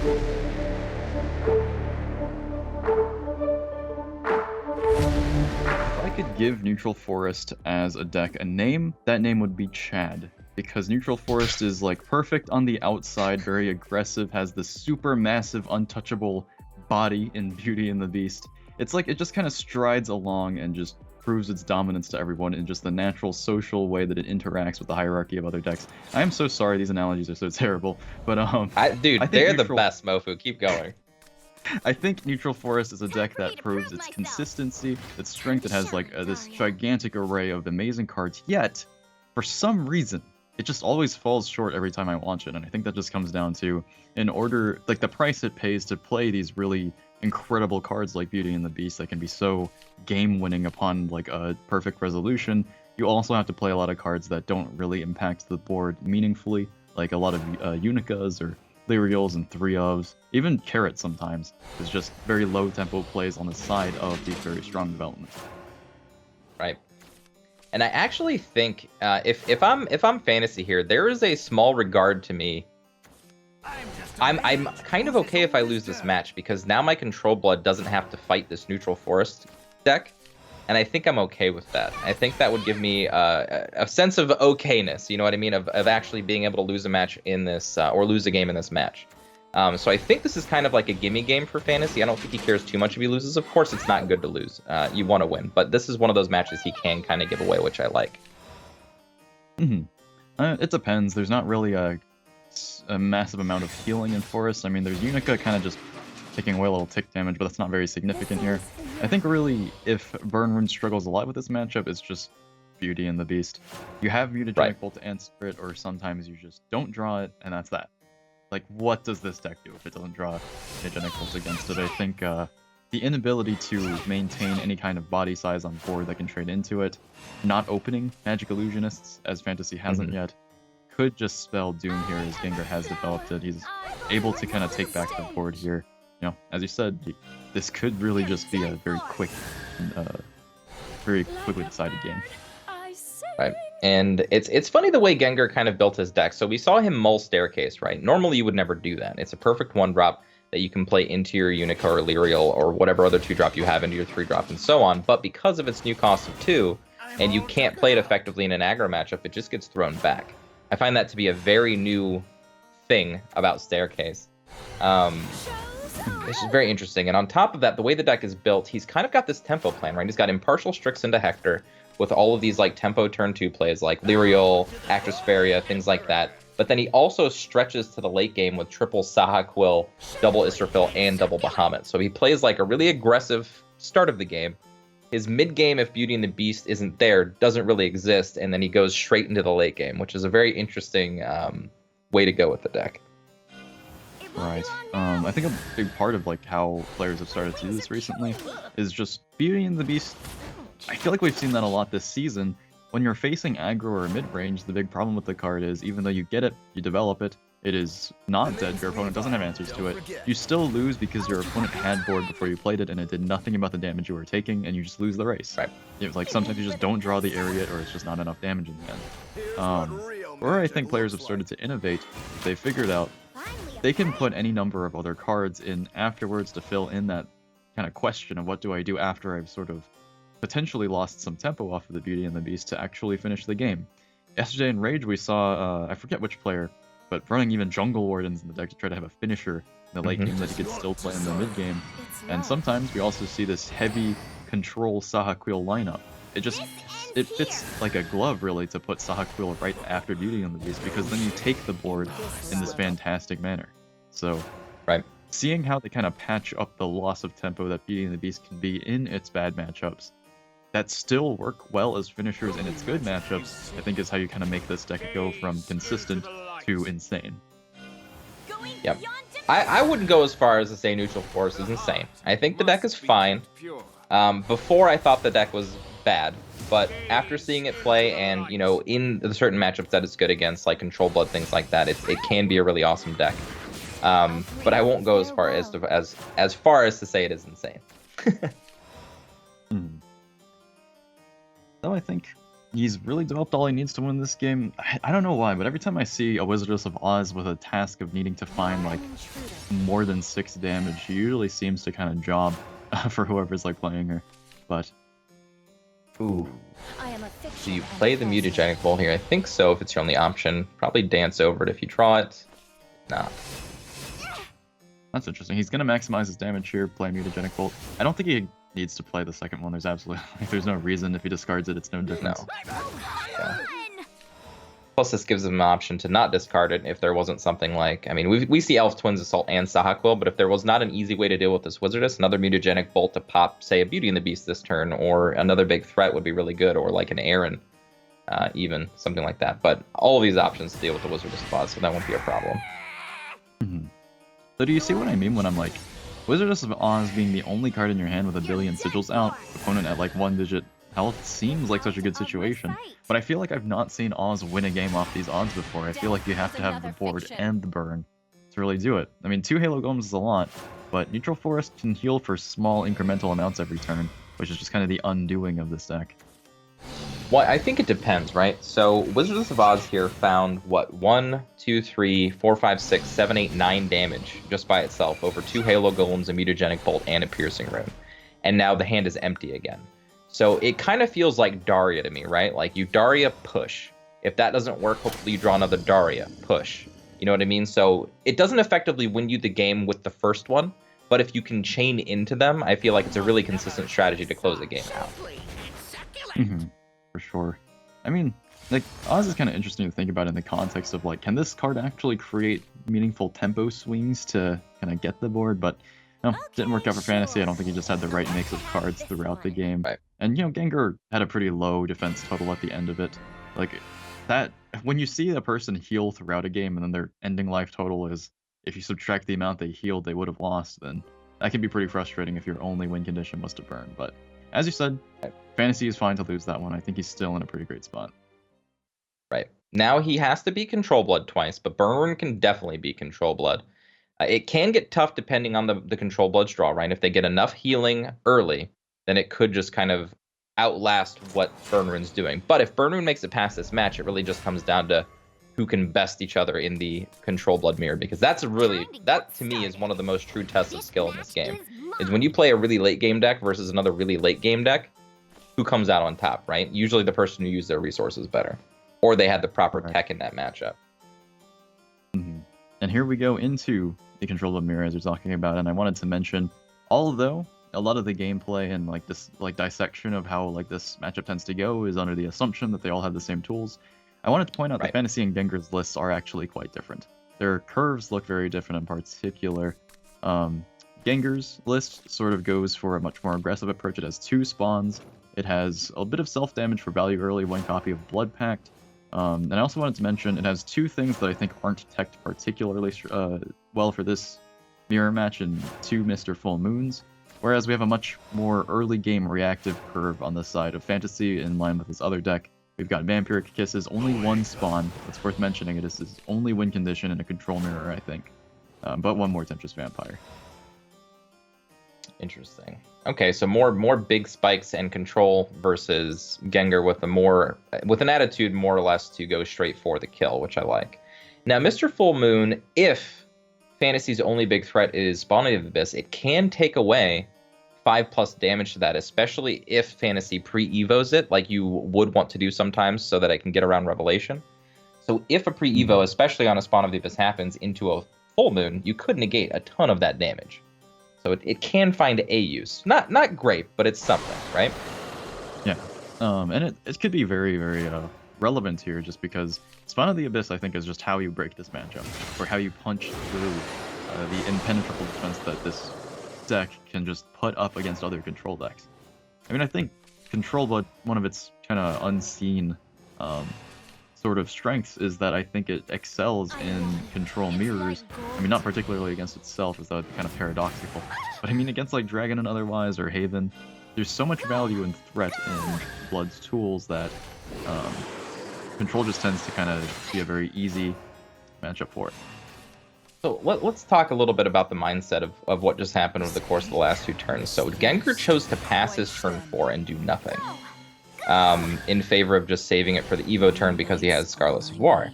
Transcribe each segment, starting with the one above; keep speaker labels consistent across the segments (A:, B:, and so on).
A: If I could give Neutral Forest as a deck a name, that name would be Chad. Because Neutral Forest is like perfect on the outside, very aggressive, has this super massive, untouchable body in Beauty and the Beast. It's like it just kind of strides along and just proves its dominance to everyone in just the natural social way that it interacts with the hierarchy of other decks. I am so sorry these analogies are so terrible, but
B: Dude,
A: I think
B: they're the best, Mofu. Keep going.
A: I think Neutral Forest is a deck that proves its consistency, its strength. It has like this gigantic array of amazing cards, yet, for some reason, it just always falls short every time I launch it, and I think that just comes down to, in order, like the price it pays to play these really incredible cards like Beauty and the Beast that can be so game-winning upon like a perfect resolution, you also have to play a lot of cards that don't really impact the board meaningfully, like a lot of Unicas or Lyrials and 3-ofs, even Carrot sometimes, is just very low tempo plays on the side of these very strong developments.
B: Right. And I actually think if I'm fantasy here, there is a small regard to me. I'm kind of okay if I lose this match because now my Control Blood doesn't have to fight this Neutral Forest deck, and I think I'm okay with that. I think that would give me a sense of okayness, you know what I mean, of actually being able to lose a match in this or lose a game in this match. So I think this is kind of like a gimme game for fantasy. I don't think he cares too much if he loses. Of course, it's not good to lose. You want to win, but this is one of those matches he can kind of give away, which I like.
A: It depends. There's not really a massive amount of healing in Forest. I mean, there's Unica kind of just taking away a little tick damage, but that's not very significant here. I think really, if Burn Rune struggles a lot with this matchup, it's just Beauty and the Beast. You have Mutagenic Bolt to answer it, or sometimes you just don't draw it, and that's that. Like, what does this deck do if it doesn't draw Mutagenic Bolt against it? I think the inability to maintain any kind of body size on board that can trade into it, not opening Magic Illusionists, as Fantasy hasn't yet, could just spell doom here as Gengur has developed it. He's able to kind of take back the board here. You know, as you said, this could really just be a very quickly decided game.
B: Right. And it's funny the way Gengur kind of built his deck. So we saw him mull Staircase, right? Normally you would never do that. It's a perfect 1-drop that you can play into your Unica or Lyrial or whatever other 2-drop you have into your 3-drop and so on. But because of its new cost of 2, and you can't play it effectively in an aggro matchup, it just gets thrown back. I find that to be a very new thing about Staircase. This is very interesting. And on top of that, the way the deck is built, he's kind of got this tempo plan, right? He's got Impartial Strix into Hector with all of these like tempo turn 2 plays like Lyrial, Actress Faria, things like that. But then he also stretches to the late game with triple Saha Quill, double Israfil, and double Bahamut. So he plays like a really aggressive start of the game. His mid game, if Beauty and the Beast isn't there, doesn't really exist, and then he goes straight into the late game, which is a very interesting way to go with the deck.
A: Right. I think a big part of like how players have started to do this recently is just Beauty and the Beast. I feel like we've seen that a lot this season. When you're facing aggro or mid-range, the big problem with the card is even though you get it, you develop it, it is not dead, your opponent doesn't have answers to it, you still lose because your opponent had board before you played it and it did nothing about the damage you were taking, and you just lose the race.
B: Right.
A: Like sometimes you just don't draw the area or it's just not enough damage in the end. Where I think players have started to innovate, they figured out they can put any number of other cards in afterwards to fill in that kind of question of what do I do after I've sort of potentially lost some tempo off of the Beauty and the Beast to actually finish the game. Yesterday in Rage we saw, I forget which player, but running even Jungle Wardens in the deck to try to have a finisher in the late game that he could still play in the mid game. And sometimes we also see this heavy control Saha Quill lineup. It fits like a glove really to put Saha Quill right after Beauty and the Beast because then you take the board in this fantastic manner. So,
B: right.
A: Seeing how they kind of patch up the loss of tempo that Beauty and the Beast can be in its bad matchups, that still work well as finishers in its good matchups, I think is how you kind of make this deck go from consistent to insane.
B: Yep. I wouldn't go as far as to say Neutral Forest is insane. I think the deck is fine. Before I thought the deck was bad, but after seeing it play and, you know, in the certain matchups that it's good against, like Control Blood, things like that, it can be a really awesome deck. But I won't go as far as to say it is insane.
A: So I think he's really developed all he needs to win this game. I don't know why, but every time I see a Wizardess of Oz with a task of needing to find like more than 6 damage, she usually seems to kind of job for whoever's like playing her. But
B: ooh, do you play the Mutagenic Bolt here? I think so. If it's your only option, probably dance over it if you draw it. Nah.
A: That's interesting. He's gonna maximize his damage here, play Mutagenic Bolt. I don't think he needs to play the second one. There's absolutely there's no reason. If he discards it, it's no difference.
B: No. Yeah. Plus, this gives him an option to not discard it if there wasn't something like... I mean, we see Elf Twins, Assault, and Sahaquil, but if there was not an easy way to deal with this Wizardess, another Mutagenic Bolt to pop, say, a Beauty and the Beast this turn, or another big threat would be really good, or like an Aaron, even, something like that. But all of these options deal with the Wizardess of Oz, so that won't be a problem.
A: Mm-hmm. So do you see what I mean when I'm like, Wizardess of Oz being the only card in your hand with a billion sigils out, opponent at like 1-digit health seems like such a good situation, but I feel like I've not seen Oz win a game off these odds before. I feel like you have to have the board and the burn to really do it. I mean, 2 Halo Golems is a lot, but Neutral Forest can heal for small incremental amounts every turn, which is just kind of the undoing of this deck.
B: Well, I think it depends, right? So Wizards of Oz here found, what, 1, 2, 3, 4, 5, 6, 7, 8, 9 damage just by itself over 2 Halo Golems, a Mutagenic Bolt, and a Piercing Rune. And now the hand is empty again. So it kind of feels like Daria to me, right? Like you Daria, push. If that doesn't work, hopefully you draw another Daria, push. You know what I mean? So it doesn't effectively win you the game with the first one, but if you can chain into them, I feel like it's a really consistent strategy to close the game out.
A: Mm-hmm. For sure. I mean, like, Oz is kind of interesting to think about in the context of, like, can this card actually create meaningful tempo swings to kind of get the board? But, no, didn't work out for Fantasy. I don't think he just had the right mix of cards throughout the game.
B: Right.
A: And, you know, Gengur had a pretty low defense total at the end of it. Like, that, when you see a person heal throughout a game and then their ending life total is, if you subtract the amount they healed, they would have lost, then that can be pretty frustrating if your only win condition was to burn. But, as you said, Fantasy is fine to lose that one. I think he's still in a pretty great spot.
B: Right. Now he has to be Control Blood twice, but Burn Rune can definitely be Control Blood. It can get tough depending on the Control Blood's draw, right? If they get enough healing early, then it could just kind of outlast what Burn Rune's doing. But if Burn Rune makes it past this match, it really just comes down to who can best each other in the Control Blood mirror, because that to me is one of the most true tests of skill in this game, is when you play a really late game deck versus another really late game deck, who comes out on top, right? Usually the person who used their resources better, or they had the proper tech in that matchup.
A: Mm-hmm. And here we go into the Control Blood mirror as you're talking about, and I wanted to mention, although a lot of the gameplay and like this dissection of how like this matchup tends to go is under the assumption that they all have the same tools, I wanted to point out that Fantasy and Gengur's lists are actually quite different. Their curves look very different in particular. Gengur's list sort of goes for a much more aggressive approach. It has 2 spawns. It has a bit of self-damage for value early, 1 copy of Blood Pact. And I also wanted to mention it has 2 things that I think aren't teched particularly well for this mirror match in 2 Mr. Full Moons. Whereas we have a much more early game reactive curve on the side of Fantasy in line with this other deck. We've got Vampiric Kisses, only 1 spawn. It's worth mentioning it is his only win condition in a control mirror, I think. But 1 more Temptress Vampire.
B: Interesting. Okay, so more big spikes and control versus Gengur with an attitude more or less to go straight for the kill, which I like. Now, Mr. Full Moon, if Fantasy's only big threat is Spawning of the Abyss, it can take away 5+ damage to that, especially if Fantasy pre-evos it, like you would want to do sometimes, so that I can get around Revelation. So if a pre-evo, especially on a Spawn of the Abyss, happens into a Full Moon, you could negate a ton of that damage. So it can find a use. Not great, but it's something, right?
A: Yeah. And it could be very, very relevant here, just because Spawn of the Abyss, I think, is just how you break this matchup, or how you punch through the impenetrable defense that this deck can just put up against other control decks. I mean, I think Control Blood, one of its kind of unseen sort of strengths is that I think it excels in control mirrors. I mean, not particularly against itself, as that would be kind of paradoxical, but I mean against like Dragon and otherwise, or Haven, there's so much value and threat in Blood's tools that Control just tends to kind of be a very easy matchup for it.
B: So let's talk a little bit about the mindset of what just happened over the course of the last 2 turns. So Gengur chose to pass his turn 4 and do nothing. in favor of just saving it for the Evo turn because he has Scarlet Savoir.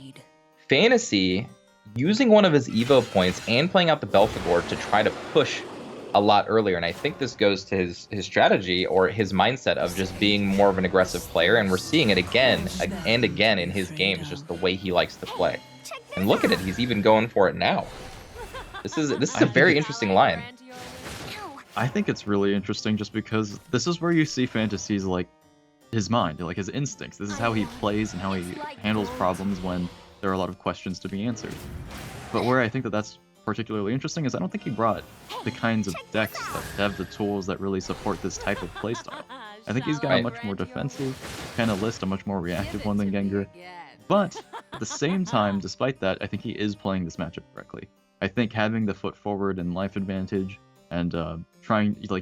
B: Fantasy using one of his Evo points and playing out the Belphegor to try to push a lot earlier, and I think this goes to his strategy or his mindset of just being more of an aggressive player, and we're seeing it again and again in his games, just the way he likes to play. And look at it, he's even going for it now. This is a very interesting line.
A: I think it's really interesting just because this is where you see Fantasy's like his mind, like his instincts. This is how he plays and how he handles problems when there are a lot of questions to be answered. But where I think that that's particularly interesting is I don't think he brought the kinds of decks that have the tools that really support this type of playstyle. I think he's got a much more defensive kind of list, a much more reactive one than Gengur. But at the same time, despite that, I think he is playing this matchup correctly. I think having the foot forward and life advantage and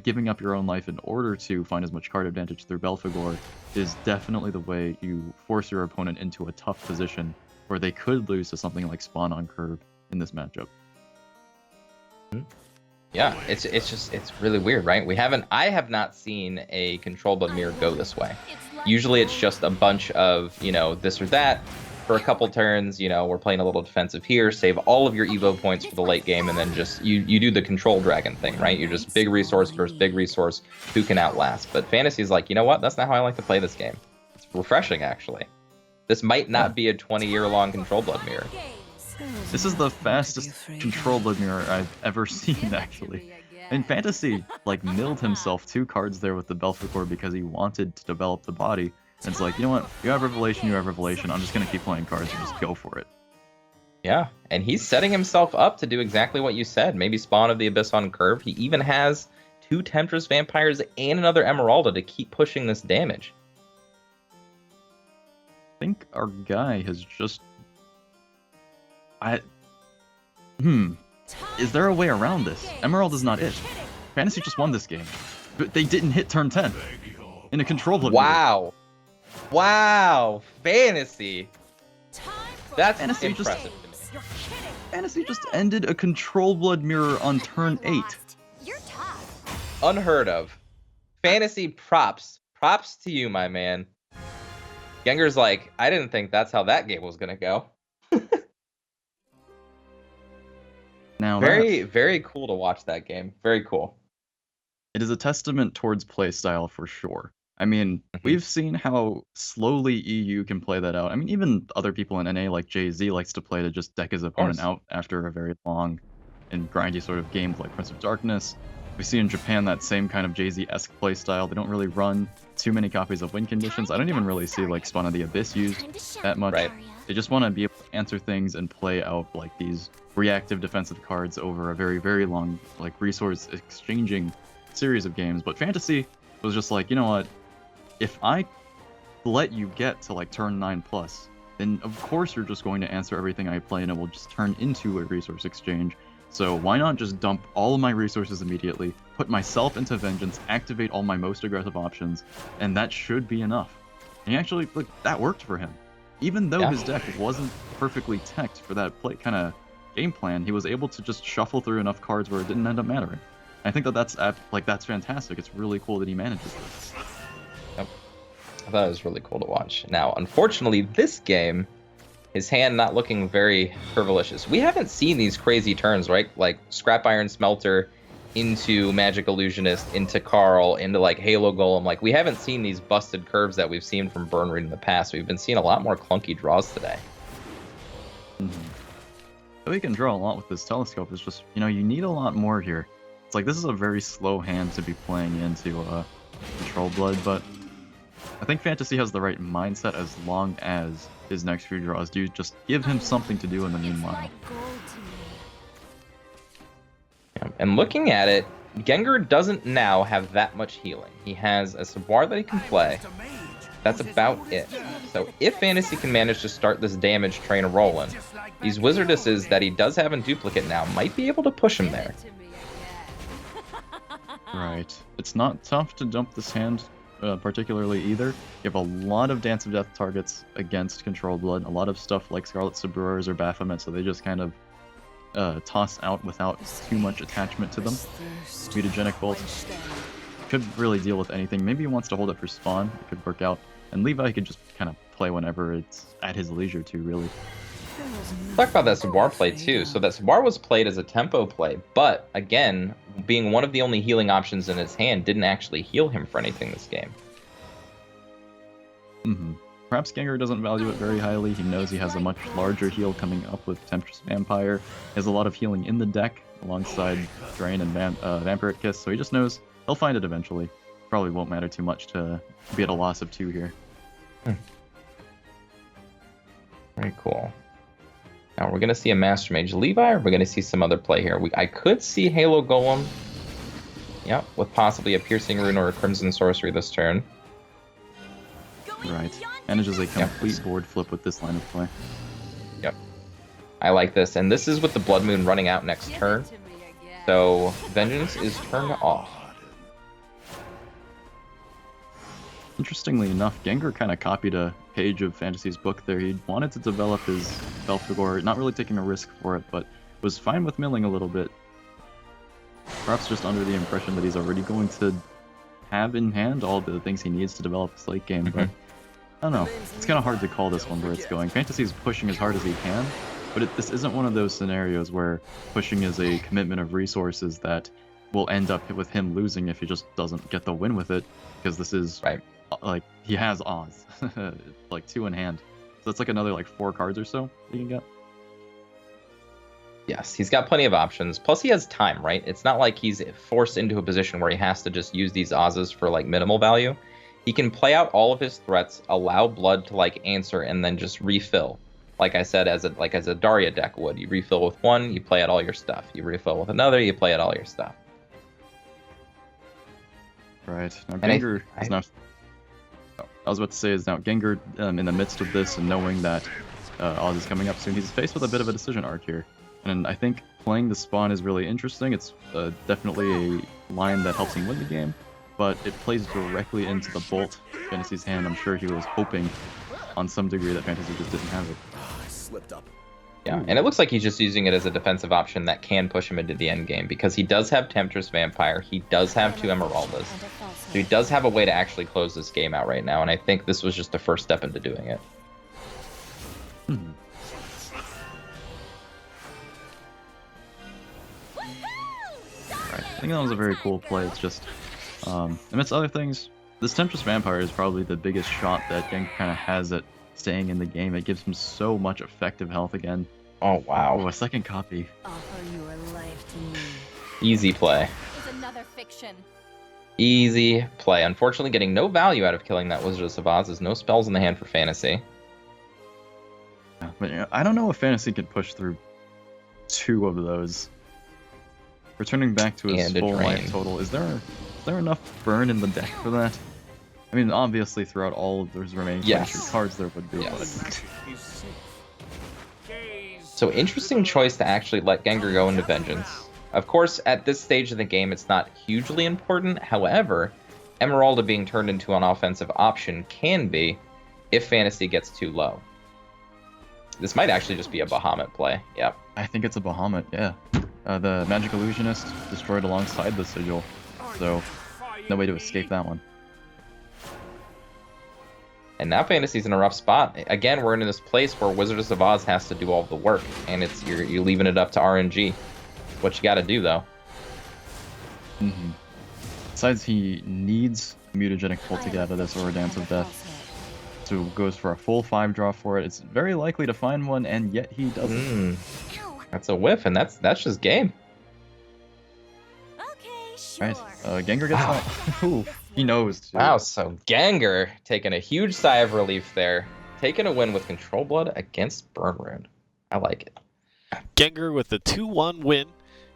A: giving up your own life in order to find as much card advantage through Belphegor is definitely the way you force your opponent into a tough position where they could lose to something like Spawn on Curve in this matchup.
B: Yeah, it's really weird, right? I have not seen a Control Blood Mirror go this way. Usually it's just a bunch of, this or that for a couple turns, we're playing a little defensive here, save all of your Evo points for the late game, and then just you do the Control Dragon thing, right? You're just big resource versus big resource, who can outlast. But Fantasy's like, you know what? That's not how I like to play this game. It's refreshing, actually. This might not be a 20-year-long Control Blood Mirror.
A: This is the fastest Control Blood Mirror I've ever seen, actually. In Fantasy, milled himself 2 cards there with the Belphegor because he wanted to develop the body. And it's like, you know what? You have Revelation, I'm just going to keep playing cards and just go for it.
B: Yeah, and he's setting himself up to do exactly what you said. Maybe Spawn of the Abyss on Curve. He even has 2 Temptress Vampires and another Emeralda to keep pushing this damage.
A: I think our guy has just... Is there a way around this? Emerald is not it. Fantasy just won this game. But they didn't hit turn 10 in a Control Blood.
B: Wow. Wow. Fantasy. That's impressive to me.
A: Fantasy just ended a Control Blood Mirror on turn 8.
B: Unheard of. Fantasy props. Props to you, my man. Gengur's like, I didn't think that's how that game was going to go.
A: Now
B: very cool to watch that game. Very cool.
A: It is a testament towards playstyle for sure. I mean, we've seen how slowly EU can play that out. I mean, even other people in NA like Jay-Z likes to play to just deck his opponent out after a very long and grindy sort of game like Prince of Darkness. We see in Japan that same kind of Jay-Z-esque playstyle. They don't really run too many copies of win conditions. I don't even really see Spawn of the Abyss used that much.
B: Right.
A: They just want to be able to answer things and play out these reactive defensive cards over a very, very long resource exchanging series of games. But Fantasy was just like, you know what? If I let you get to turn 9+, then of course you're just going to answer everything I play and it will just turn into a resource exchange. So why not just dump all of my resources immediately, put myself into Vengeance, activate all my most aggressive options, and that should be enough. And actually, that worked for him. Even though his deck wasn't perfectly teched for that kind of game plan, he was able to just shuffle through enough cards where it didn't end up mattering. I think that's fantastic. It's really cool that he manages this.
B: Yep. I thought it was really cool to watch. Now, unfortunately, this game, his hand not looking very curvilicious. We haven't seen these crazy turns, right? Like Scrap Iron Smelter into Magic Illusionist, into Carl, into Halo Golem. We haven't seen these busted curves that we've seen from Burn Reed in the past. We've been seeing a lot more clunky draws today.
A: So he can draw a lot with this telescope. It's just, you need a lot more here. It's this is a very slow hand to be playing into Control Blood, but I think Fantasy has the right mindset as long as his next few draws do just give him something to do in the meanwhile.
B: Yeah, and looking at it, Gengur doesn't now have that much healing. He has a Savoir that he can play. That's about it. So if Fantasy can manage to start this damage train rolling, these Wizardesses that he does have in duplicate now might be able to push him there.
A: Right. It's not tough to dump this hand particularly either. You have a lot of Dance of Death targets against Control Blood, a lot of stuff like Scarlet Sabreurs or Baphomet, so they just kind of toss out without too much attachment to them. Mutagenic Bolt could really deal with anything. Maybe he wants to hold it for Spawn. It could work out. And Levi could just kind of play whenever it's at his leisure to, really.
B: Talk about that Sabar play too. So that Sabar was played as a tempo play, but again, being one of the only healing options in his hand didn't actually heal him for anything this game.
A: Perhaps Gengur doesn't value it very highly. He knows he has a much larger heal coming up with Temptress Vampire. He has a lot of healing in the deck alongside Drain and Vampiric Kiss, so he just knows he'll find it eventually. Probably won't matter too much to be at a loss of 2 here.
B: Very cool. Now we're going to see a Master Mage Levi, or we're going to see some other play here. I could see Halo Golem. Yep, with possibly a Piercing Rune or a Crimson Sorcery this turn.
A: Right. Manages a complete board flip with this line of play.
B: Yep. I like this. And this is with the Blood Moon running out next turn. So Vengeance is turned off.
A: Interestingly enough, Gengur kind of copied a page of Fantasy's book there. He wanted to develop his Belphegor, not really taking a risk for it, but was fine with milling a little bit. Perhaps just under the impression that he's already going to have in hand all the things he needs to develop his late game, but I don't know. It's kind of hard to call this one where it's going. Fantasy's pushing as hard as he can, but this isn't one of those scenarios where pushing is a commitment of resources that will end up with him losing if he just doesn't get the win with it, because this is like he has Oz, like 2 in hand, so that's like another like 4 cards or so you can get.
B: Yes, he's got plenty of options. Plus, he has time, right? It's not like he's forced into a position where he has to just use these Oz's for like minimal value. He can play out all of his threats, allow blood to like answer, and then just refill. Like I said, as a Daria deck would. You refill with 1, you play out all your stuff. You refill with another, you play out all your stuff.
A: Right. Now Gengur is now. I was about to say is now Gengur in the midst of this and knowing that Oz is coming up soon, he's faced with a bit of a decision arc here. And I think playing the Spawn is really interesting. It's definitely a line that helps him win the game, but it plays directly into the Bolt Fantasy's hand. I'm sure he was hoping on some degree that Fantasy just didn't have it.
C: I slipped up.
B: Yeah, and it looks like he's just using it as a defensive option that can push him into the end game, because he does have Temptress Vampire, he does have 2 Emeraldas, so he does have a way to actually close this game out right now, and I think this was just the first step into doing it.
A: Right. I think that was a very cool play. It's just, amidst other things, this Temptress Vampire is probably the biggest shot that Gengur kind of has at staying in the game. It gives him so much effective health again.
B: Oh, wow.
A: Oh, a second copy.
D: Offer your life to me.
B: Easy play.
D: Is another fiction.
B: Easy play. Unfortunately, getting no value out of killing that Wizardess of Oz. There's no spells in the hand for Fantasy.
A: Yeah, but you know, I don't know if Fantasy can push through 2 of those. Returning back to his full life total, is there enough burn in the deck for that? I mean, obviously throughout all of those remaining 23 cards there would be, but...
B: So interesting choice to actually let Gengur go into Vengeance. Of course, at this stage of the game, it's not hugely important. However, Emeralda being turned into an offensive option can be if Fantasy gets too low. This might actually just be a Bahamut play. Yep.
A: I think it's a Bahamut, yeah. The Magic Illusionist destroyed alongside the Sigil, so no way to escape that one.
B: And now Fantasy's in a rough spot. Again, we're in this place where Wizardess of Oz has to do all the work, and you're leaving it up to RNG. What you got to do, though.
A: Besides, he needs Mutagenic Pull to get out of this or a Dance of Death. So goes for a full 5 draw for it. It's very likely to find one, and yet he doesn't.
B: That's a whiff, and that's just game.
D: Okay, sure.
A: Right. Gengur gets that. Ooh, he knows. Too.
B: Wow, so Gengur taking a huge sigh of relief there. Taking a win with Control Blood against Burn Rune. I like it.
E: Gengur with a 2-1 win,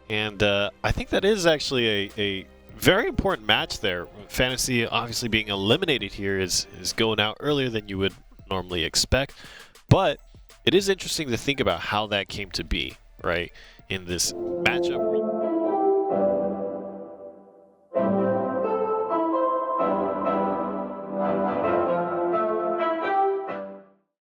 E: and I think that is actually a very important match there. Fantasy obviously being eliminated here is going out earlier than you would normally expect, but it is interesting to think about how that came to be, right? In this matchup